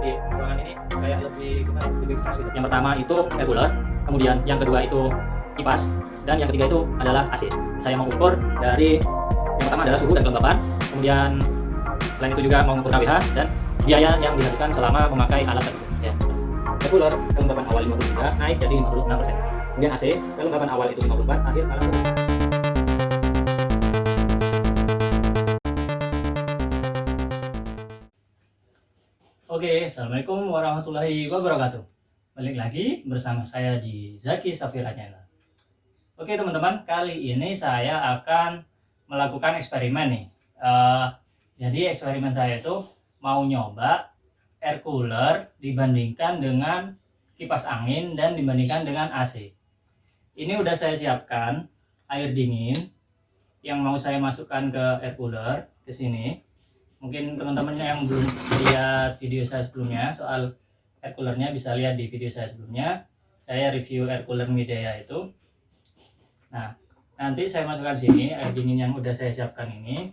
di ruangan ini kayak lebih gimana, lebih fresh gitu. Yang pertama itu air cooler, kemudian yang kedua itu kipas, dan yang ketiga itu adalah AC. Saya mau ukur dari yang pertama adalah suhu dan kelembapan, kemudian selain itu juga mau ukur KWH dan biaya yang dihabiskan selama memakai alat tersebut. Ya. Air cooler kelembapan awal 53 naik jadi 56%. Kemudian AC kelembapan awal itu 54, akhir malah turun. Oke, assalamualaikum warahmatullahi wabarakatuh. Balik lagi bersama saya di Zaki Safira Channel. Oke teman-teman, kali ini saya akan melakukan eksperimen nih. Jadi eksperimen saya itu mau nyoba air cooler dibandingkan dengan kipas angin dan dibandingkan dengan AC. Ini udah saya siapkan air dingin yang mau saya masukkan ke air cooler ke sini. Mungkin teman-teman yang belum lihat video saya sebelumnya soal air coolernya bisa lihat di video saya sebelumnya. Saya review air cooler Midea itu. Nah, nanti saya masukkan sini air dingin yang udah saya siapkan ini.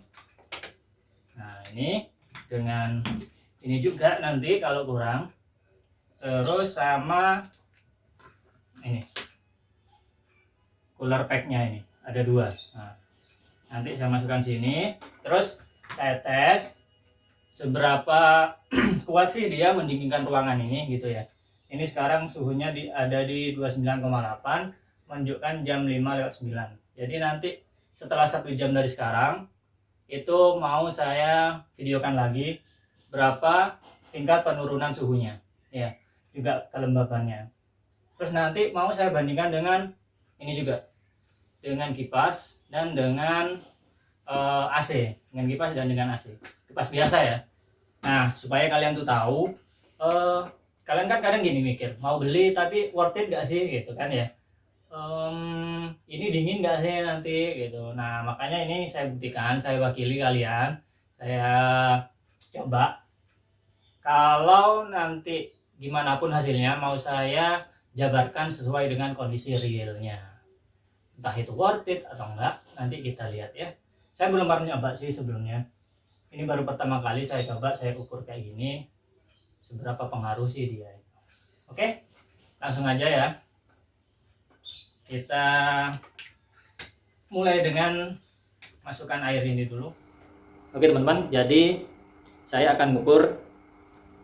Nah, ini dengan ini juga nanti kalau kurang. Terus sama ini cooler packnya ini ada dua. Nah, nanti saya masukkan sini. Terus saya tes seberapa kuat sih dia mendinginkan ruangan ini gitu ya. Ini sekarang suhunya ada di 29,8, menunjukkan jam 5:09. Jadi nanti setelah 1 jam dari sekarang itu mau saya videokan lagi berapa tingkat penurunan suhunya ya, juga kelembabannya. Terus nanti mau saya bandingkan dengan ini juga, dengan kipas dan dengan AC, dengan kipas dan dengan AC, kipas biasa ya. Nah, supaya kalian tuh tahu, kalian kan kadang gini mikir, mau beli tapi worth it gak sih gitu kan ya. Ini dingin gak sih nanti gitu. Nah, makanya ini saya buktikan, saya wakili kalian, saya coba. Kalau nanti gimana pun hasilnya, mau saya jabarkan sesuai dengan kondisi realnya. Entah itu worth it atau enggak, nanti kita lihat ya. Saya belum pernah nyoba sih sebelumnya. Ini baru pertama kali saya coba, saya ukur kayak gini. Seberapa pengaruh sih dia itu. Oke, langsung aja ya. Kita mulai dengan masukkan air ini dulu. Oke teman-teman, jadi saya akan mengukur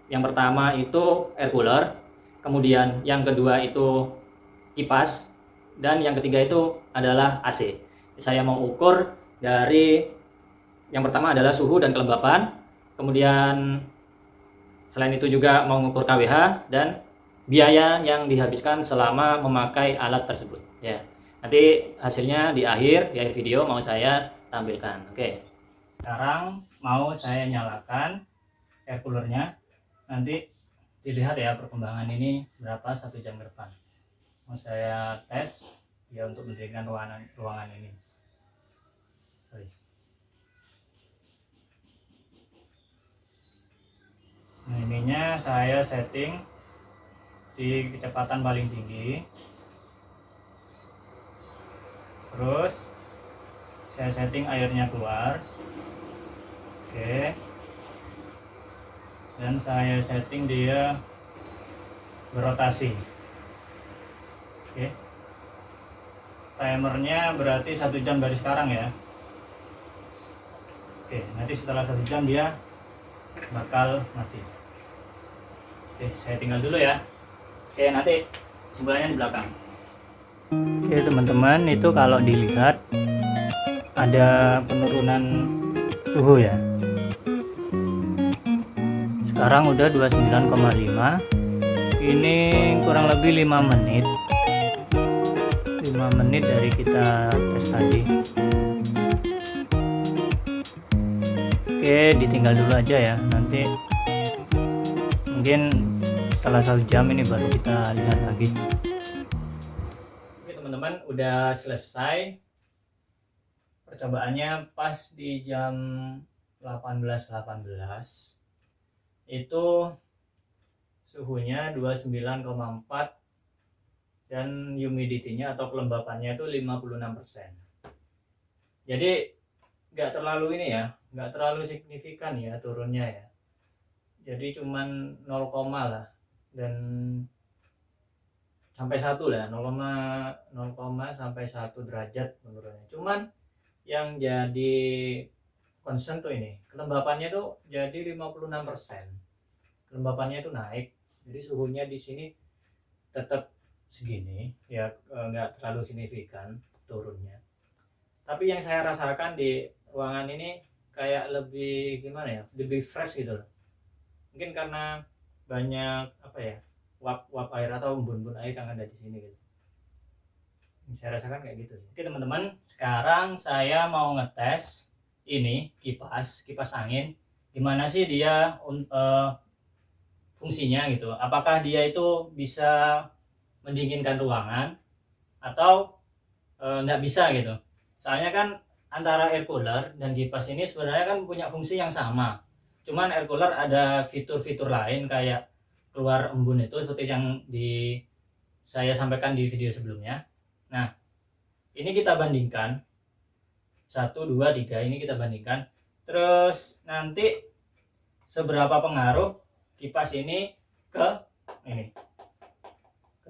yang pertama itu air cooler, kemudian yang kedua itu kipas, dan yang ketiga itu adalah AC. Saya mau ukur dari yang pertama adalah suhu dan kelembapan, kemudian selain itu juga mau mengukur KWH dan biaya yang dihabiskan selama memakai alat tersebut ya. Nanti hasilnya di akhir video mau saya tampilkan. Oke, sekarang mau saya nyalakan air coolernya. Nanti dilihat ya perkembangan ini berapa 1 jam ke depan. Mau saya tes ya untuk mendirikan ruangan ini. Nah, ininya saya setting di kecepatan paling tinggi. Terus saya setting airnya keluar. Oke. Dan saya setting dia berotasi. Oke. Timernya berarti 1 jam dari sekarang ya. Oke, nanti setelah 1 jam dia bakal mati. Oke, saya tinggal dulu ya. Oke, nanti kesimpulannya di belakang. Oke teman-teman, itu kalau dilihat ada penurunan suhu ya. Sekarang udah 29,5. Ini kurang lebih 5 menit. 5 menit dari kita tes tadi. Oke, ditinggal dulu aja ya. Nanti mungkin setelah 1 jam ini baru kita lihat lagi. Oke teman-teman, udah selesai percobaannya pas di jam 18.18 itu suhunya 29,4 dan humidity-nya atau kelembapannya itu 56%. Jadi nggak terlalu ini ya, nggak terlalu signifikan ya turunnya ya. jadi cuman 0, lah, dan sampai 1 lah, 0, sampai 1 derajat menurunnya. Cuman yang jadi concern tuh ini kelembapannya tuh jadi 56%. Kelembapannya itu naik, jadi suhunya di sini tetap segini ya, nggak terlalu signifikan turunnya. Tapi yang saya rasakan di ruangan ini kayak lebih gimana ya, lebih fresh gitu loh. Mungkin karena banyak apa ya, uap air atau embun-embun air yang ada di sini gitu. Saya rasakan kayak gitu. Oke teman-teman, sekarang saya mau ngetes ini kipas angin, gimana sih dia fungsinya gitu. Apakah dia itu bisa mendinginkan ruangan atau nggak bisa gitu. Soalnya kan antara air cooler dan kipas ini sebenarnya kan punya fungsi yang sama. Cuman air cooler ada fitur-fitur lain kayak keluar embun itu seperti yang saya sampaikan di video sebelumnya. Nah, ini kita bandingkan 1, 2, 3, ini kita bandingkan. Terus nanti seberapa pengaruh kipas ini ke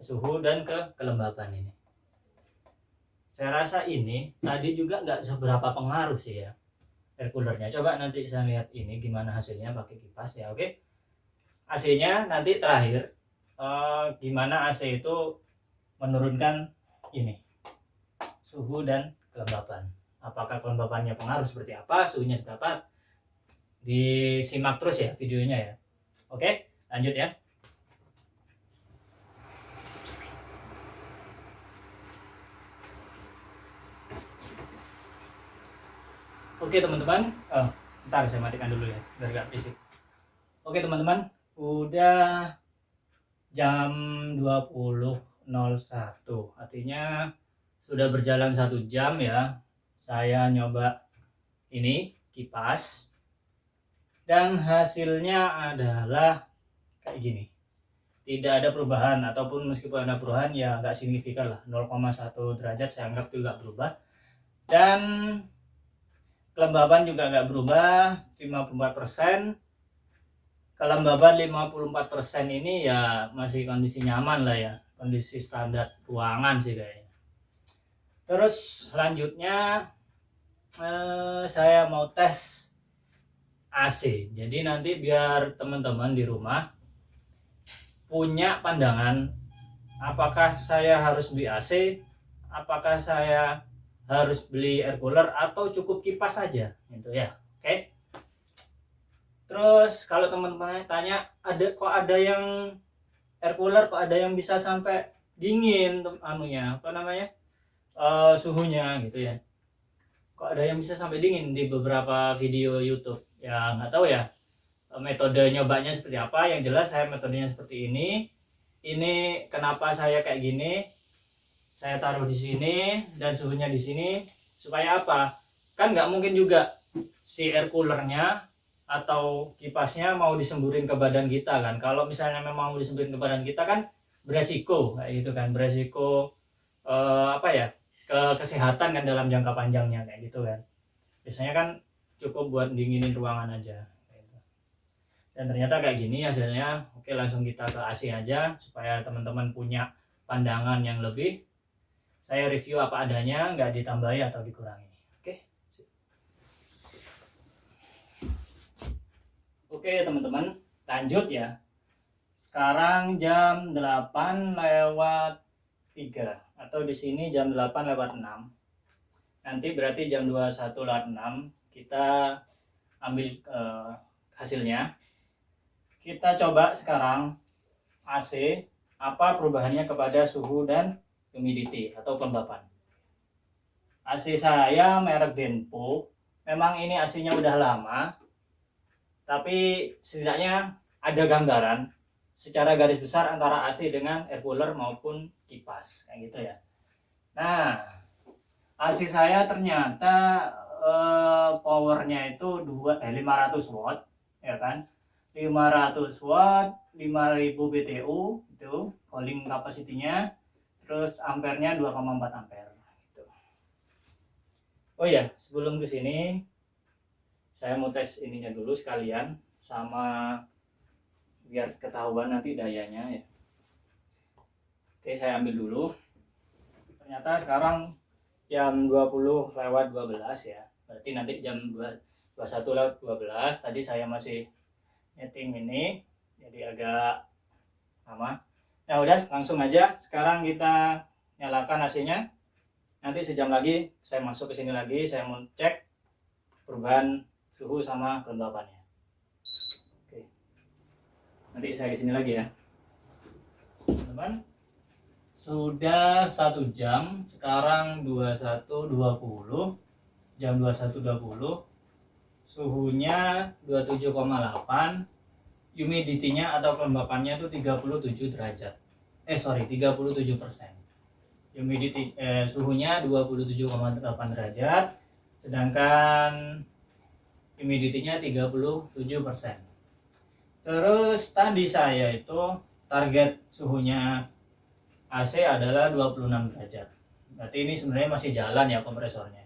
suhu dan ke kelembapan ini. Saya rasa ini tadi juga nggak seberapa pengaruh sih ya air coolernya. Coba nanti saya lihat ini gimana hasilnya pakai kipas ya. Oke, AC-nya nanti terakhir, gimana AC itu menurunkan ini suhu dan kelembapan. Apakah kelembapannya pengaruh seperti apa, suhunya seperti apa, disimak terus ya videonya ya. Oke, lanjut ya. Oke teman-teman, ntar saya matikan dulu ya biar gak berisik. Oke teman-teman, udah jam 20.01, artinya sudah berjalan 1 jam ya saya nyoba ini kipas, dan hasilnya adalah kayak gini. Tidak ada perubahan, ataupun meskipun ada perubahan ya nggak signifikan lah, 0,1 derajat saya anggap juga berubah. Dan kelembaban juga nggak berubah, 54%. Kelembaban 54% ini ya masih kondisi nyaman lah ya, kondisi standar ruangan sih kayaknya. Terus selanjutnya saya mau tes AC. Jadi nanti biar teman-teman di rumah punya pandangan, apakah saya harus beli AC, apakah saya harus beli air cooler, atau cukup kipas saja gitu ya. Oke. Terus kalau teman-teman tanya, ada yang air cooler kok ada yang bisa sampai dingin suhunya gitu ya. Kok ada yang bisa sampai dingin di beberapa video YouTube. Ya nggak tahu ya metode nyobanya seperti apa. Yang jelas saya metodenya seperti ini. Ini kenapa saya kayak gini? Saya taruh di sini dan suhunya di sini supaya apa? Kan nggak mungkin juga si air coolernya atau kipasnya mau disemburin ke badan kita kan. Kalau misalnya memang mau disemburin ke badan kita kan beresiko kayak gitu kan, beresiko ke kesehatan kan dalam jangka panjangnya kayak gitu kan. Biasanya kan cukup buat dinginin ruangan aja gitu. Dan ternyata kayak gini hasilnya. Oke, langsung kita ke AC aja supaya teman-teman punya pandangan yang lebih. Saya review apa adanya, nggak ditambahi atau dikurangi. Oke teman-teman, lanjut ya. Sekarang jam 8:03 atau di sini jam 8:06. Nanti berarti jam 21:06 kita ambil hasilnya. Kita coba sekarang AC, apa perubahannya kepada suhu dan humidity atau kelembapan. AC saya merek Denpo. Memang ini AC-nya udah lama, tapi setidaknya ada gambaran secara garis besar antara AC dengan air cooler maupun kipas kayak gitu ya. Nah, AC saya ternyata powernya itu 500 watt ya kan, 500 watt, 5000 BTU itu cooling capacity-nya, terus ampernya 2,4 ampere gitu. Oh ya, sebelum ke sini saya mau tes ininya dulu sekalian sama biar ketahuan nanti dayanya ya. Oke, saya ambil dulu. Ternyata sekarang jam 20:12 ya. Berarti nanti jam 21:12. Tadi saya masih nyeting ini, jadi agak lama. Ya udah, langsung aja. Sekarang kita nyalakan AC-nya. Nanti sejam lagi saya masuk ke sini lagi, saya mau cek perubahan suhu sama kelembapannya. Oke. Nanti saya di sini lagi ya. Teman-teman, sudah 1 jam, sekarang 21:20. Jam 21:20. Suhunya 27,8. Humidity-nya atau kelembapannya itu 37 derajat. 37%. Humidity suhunya 27,8 derajat, sedangkan humidity-nya 37%. Terus tadi saya itu target suhunya AC adalah 26 derajat. Berarti ini sebenarnya masih jalan ya kompresornya.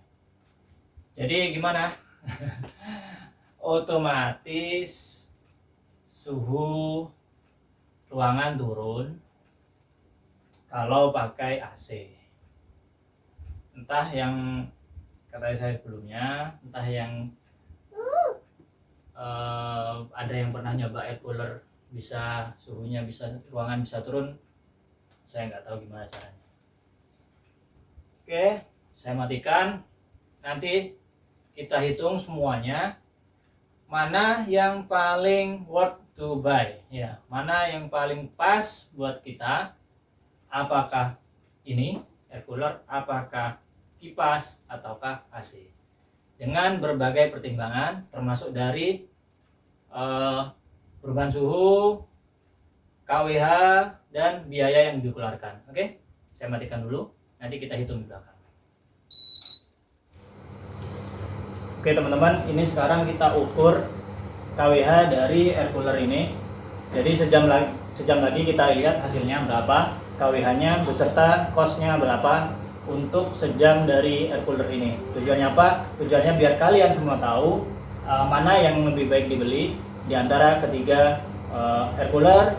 Jadi gimana? Otomatis suhu ruangan turun kalau pakai AC. Entah yang kata saya sebelumnya, entah yang ada yang pernah nyoba air cooler bisa suhunya bisa ruangan bisa turun, saya nggak tahu gimana caranya. Oke, saya matikan. Nanti kita hitung semuanya, mana yang paling worth to buy ya, mana yang paling pas buat kita, apakah ini air cooler, apakah kipas, ataukah AC, dengan berbagai pertimbangan termasuk dari perubahan suhu, KWH, dan biaya yang dikeluarkan. Oke, saya matikan dulu, nanti kita hitung di belakang. Oke teman-teman, ini sekarang kita ukur KWH dari air cooler ini. Jadi sejam lagi kita lihat hasilnya berapa, KWH-nya beserta cost-nya berapa untuk sejam dari air cooler ini. Tujuannya apa? Tujuannya biar kalian semua tahu mana yang lebih baik dibeli di antara ketiga air cooler,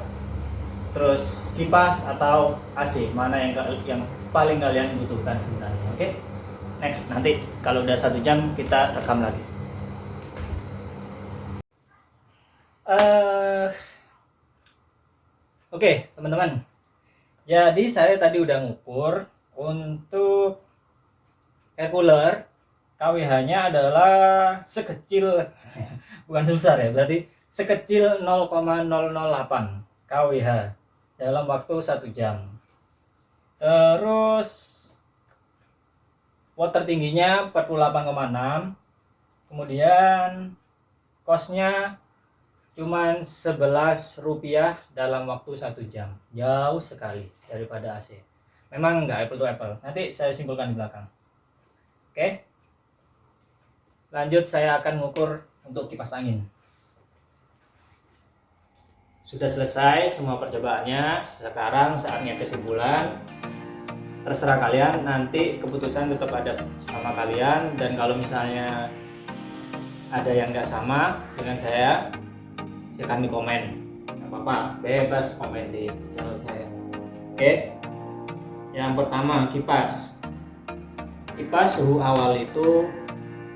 terus kipas atau AC, mana yang paling kalian butuhkan sebenarnya. Oke? Next, nanti kalau udah 1 jam kita rekam lagi. Oke, teman-teman. Jadi saya tadi udah ngukur untuk air cooler, KWH-nya adalah sekecil bukan sebesar ya, berarti sekecil 0,008 KWH dalam waktu 1 jam. Terus watt tertingginya 48,6. Kemudian cost-nya cuman Rp11 dalam waktu 1 jam. Jauh sekali daripada AC. Memang enggak apple to apple. Nanti saya simpulkan di belakang. Oke. Lanjut, saya akan mengukur untuk kipas angin. Sudah selesai semua percobaannya. Sekarang saatnya kesimpulan. Terserah kalian, nanti keputusan tetap ada sama kalian. Dan kalau misalnya ada yang nggak sama dengan saya, silahkan di komen. Nggak apa-apa, bebas komen di channel saya. Oke. Yang pertama, kipas. Kipas suhu awal itu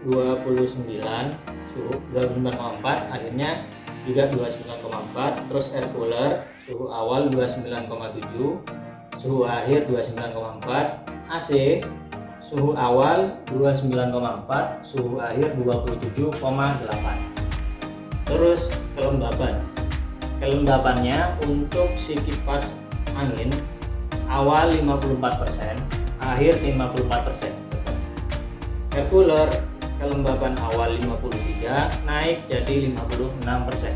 29, suhu 29,4, akhirnya juga 29,4. Terus air cooler suhu awal 29,7, suhu akhir 29,4. AC suhu awal 29,4, suhu akhir 27,8. Terus kelembapannya untuk si kipas angin awal 54%, akhir 54%. Air cooler kelembapan awal 53, naik jadi 56%.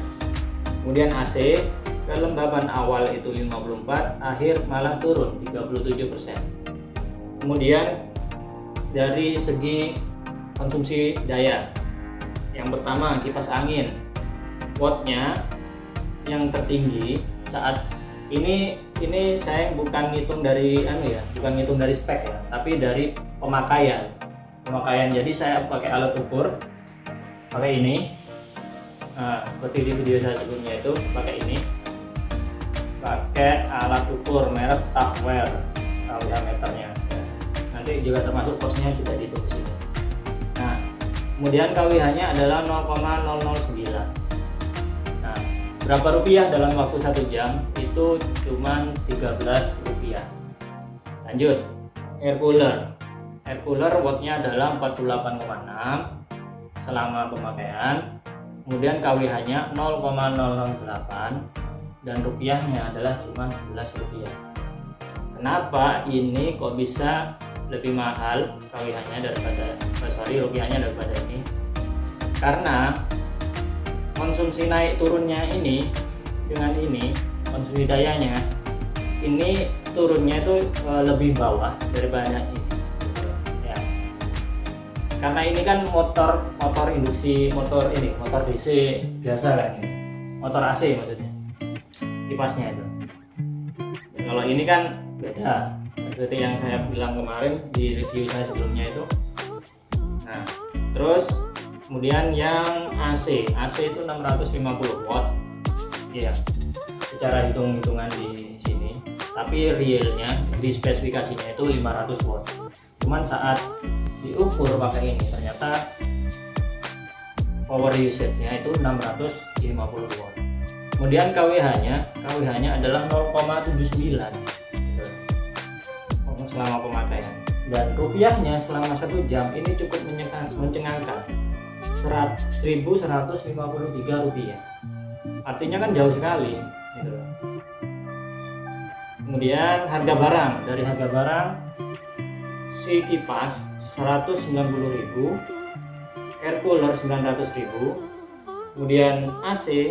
Kemudian AC kelembapan awal itu 54, akhir malah turun 37%. Kemudian dari segi konsumsi daya, yang pertama kipas angin, wattnya yang tertinggi saat ini saya bukan ngitung dari bukan ngitung dari spek ya, tapi dari pemakaian. Jadi saya pakai alat ukur, pakai ini. Seperti di video saya sebelumnya itu pakai ini. pakai alat ukur merek Tupperware KWH meternya ya. Nanti juga termasuk posnya juga dihitung di sini. Nah, kemudian KWH nya adalah 0,009. Nah, berapa rupiah dalam waktu 1 jam? Itu cuman 13 rupiah. Lanjut, air cooler wattnya adalah 48,6 selama pemakaian. Kemudian KWH nya 0,008 dan rupiahnya adalah cuma 11 rupiah. Kenapa ini kok bisa lebih mahal KWH-nya daripada rupiahnya daripada ini? Karena konsumsi naik turunnya ini dengan ini, konsumsi dayanya ini turunnya itu lebih bawah daripada ini. Ya. Karena ini kan motor induksi, motor DC biasa kan ini. Motor AC maksudnya. Kipasnya itu. Kalau ini kan beda seperti yang saya bilang kemarin di review saya sebelumnya itu. Nah, terus kemudian yang AC itu 650 watt ya, secara hitung-hitungan di sini, tapi realnya di spesifikasinya itu 500 watt. Cuman saat diukur pakai ini ternyata power usage-nya itu 650 watt. Kemudian KWH-nya adalah 0,79 selama pemakaian, dan rupiahnya selama 1 jam ini cukup mencengangkan 1.153 rupiah. Artinya kan jauh sekali gitu. Kemudian harga barang, si kipas 190.000, air cooler 900.000, kemudian AC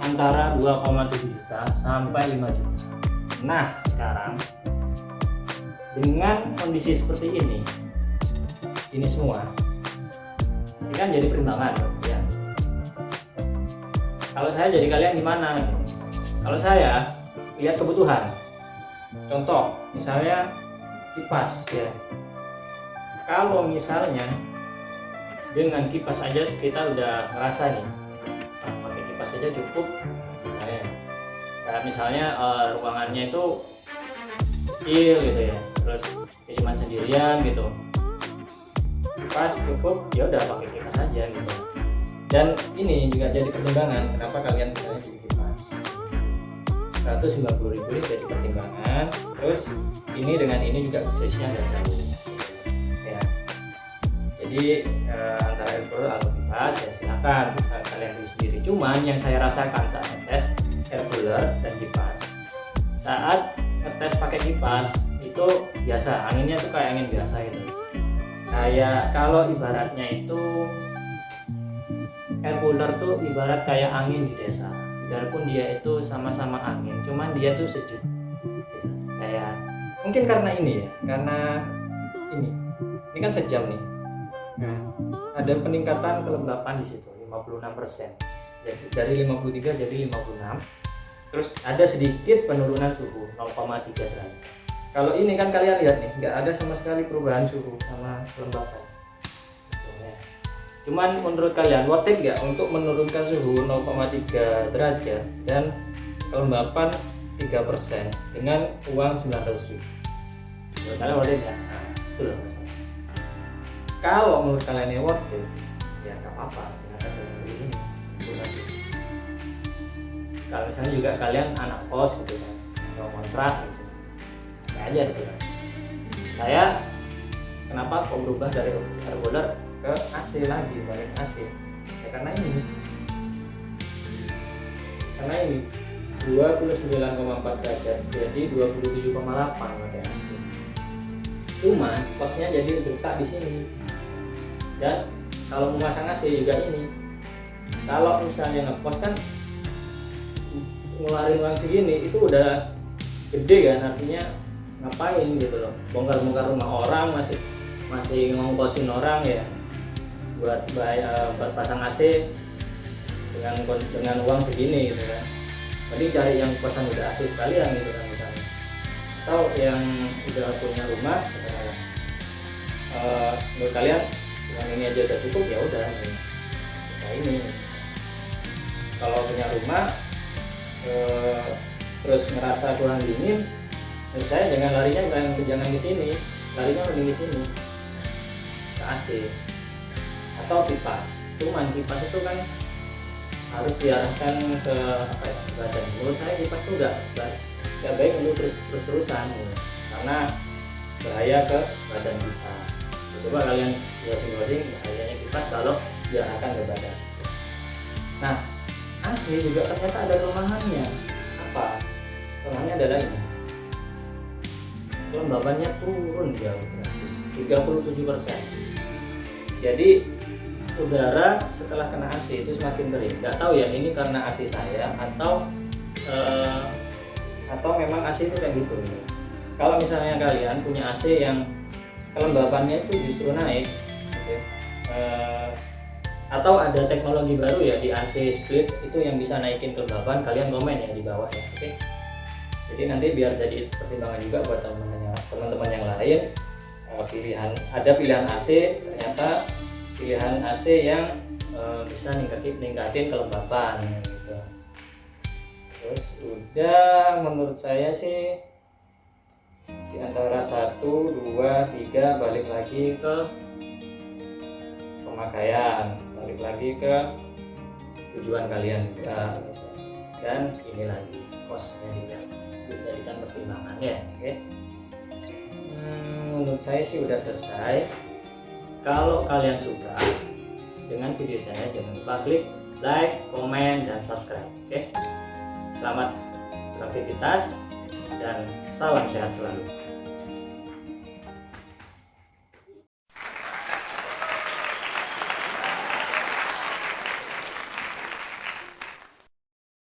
antara 2,7 juta sampai 5 juta. Nah, sekarang dengan kondisi seperti ini semua ini kan jadi pertimbangan ya. Kalau saya jadi kalian gimana? Kalau saya lihat kebutuhan, contoh misalnya kipas ya. Kalau misalnya dengan kipas aja kita udah ngerasa nih, pakai kipas aja cukup. Misalnya ruangannya itu kecil gitu ya, terus cuma sendirian gitu, kipas cukup, ya udah pakai kipas aja gitu. Dan ini juga jadi pertimbangan kenapa kalian misalnya beli kipas 190.000 ini jadi pertimbangan. Terus ini dengan ini juga sesinya ada jauh ya. Jadi antara air cooler atau kipas ya silakan bisa kalian beli sendiri. Cuman yang saya rasakan saat tes air cooler dan kipas, saat ngetes pakai kipas itu biasa, anginnya tuh kayak angin biasa gitu. Kayak kalau ibaratnya itu air cooler tuh ibarat kayak angin di desa. Biarpun dia itu sama-sama angin, cuman dia tuh sejuk gitu. Kayak mungkin karena ini ya, karena ini kan sejam nih. Ada peningkatan kelembapan di situ 56%. Jadi dari 53 jadi 56. Terus ada sedikit penurunan suhu 0,3 derajat. Kalau ini kan kalian lihat nih, nggak ada sama sekali perubahan suhu sama kelembapan. Cuman menurut kalian worth it nggak untuk menurunkan suhu 0,3 derajat dan kelembapan 3% dengan uang 900.000? Menurut kalian worth it nggak? Nah, itu loh masalah. Kalau menurut kalian yang worth it, ya nggak apa-apa, silahkan beli ini. Kalau misalnya juga kalian anak kos gitu kan, atau kontrak gitu, ya aja gitu kan. Saya kenapa kok berubah dari air cooler ke AC lagi, balik AC ya karena ini 29,4 derajat jadi 27,8 pakai AC. Cuma kosnya jadi bertak di sini. Dan kalau memasang AC juga ini, kalau misalnya ngekos kan ngeluarin uang segini itu udah gede kan, artinya ngapain gitu loh, bongkar-bongkar rumah orang, masih ngongkosin orang ya buat pasang AC dengan uang segini gitu kan. Jadi cari yang kosan udah AC sekalian gitu kan misalnya, atau yang udah punya rumah misalnya. Menurut kalian dengan ini aja udah cukup, ya udah nah ini kalau punya rumah terus ngerasa kurang dingin, menurut saya jangan ke sini, larinya mending di sini ke AC atau kipas. Cuman kipas itu kan harus diarahkan ke apa ya, badan. Menurut saya kipas itu nggak baik untuk terus-terusan gitu. Karena bahaya ke badan kita. Coba kalian browsing bahayanya kipas kalau diarahkan ke badan. Nah, AC juga ternyata ada kelemahannya. Apa? Kelemahannya adalah ini, kelembabannya turun jauh drastis, 37%. Jadi udara setelah kena AC itu semakin kering. Nggak tahu ya ini karena AC saya atau memang AC itu kayak gitu. Kalau misalnya kalian punya AC yang kelembabannya itu justru naik, okay, atau ada teknologi baru ya di AC split itu yang bisa naikin kelembaban, kalian komen ya di bawah ya, oke? Okay? Jadi nanti biar jadi pertimbangan juga buat teman-teman yang lain. Ada pilihan AC, ternyata pilihan AC yang bisa ningkatin kelembaban gitu. Terus udah, menurut saya sih di antara 1, 2, 3 balik lagi ke pemakaian, balik lagi ke tujuan kalian juga gitu. Dan ini lagi kosnya juga dijadikan pertimbangan ya, oke? Menurut saya sih udah selesai. Kalau kalian suka dengan video saya, jangan lupa klik like, komen, dan subscribe, oke? Selamat beraktivitas dan salam sehat selalu.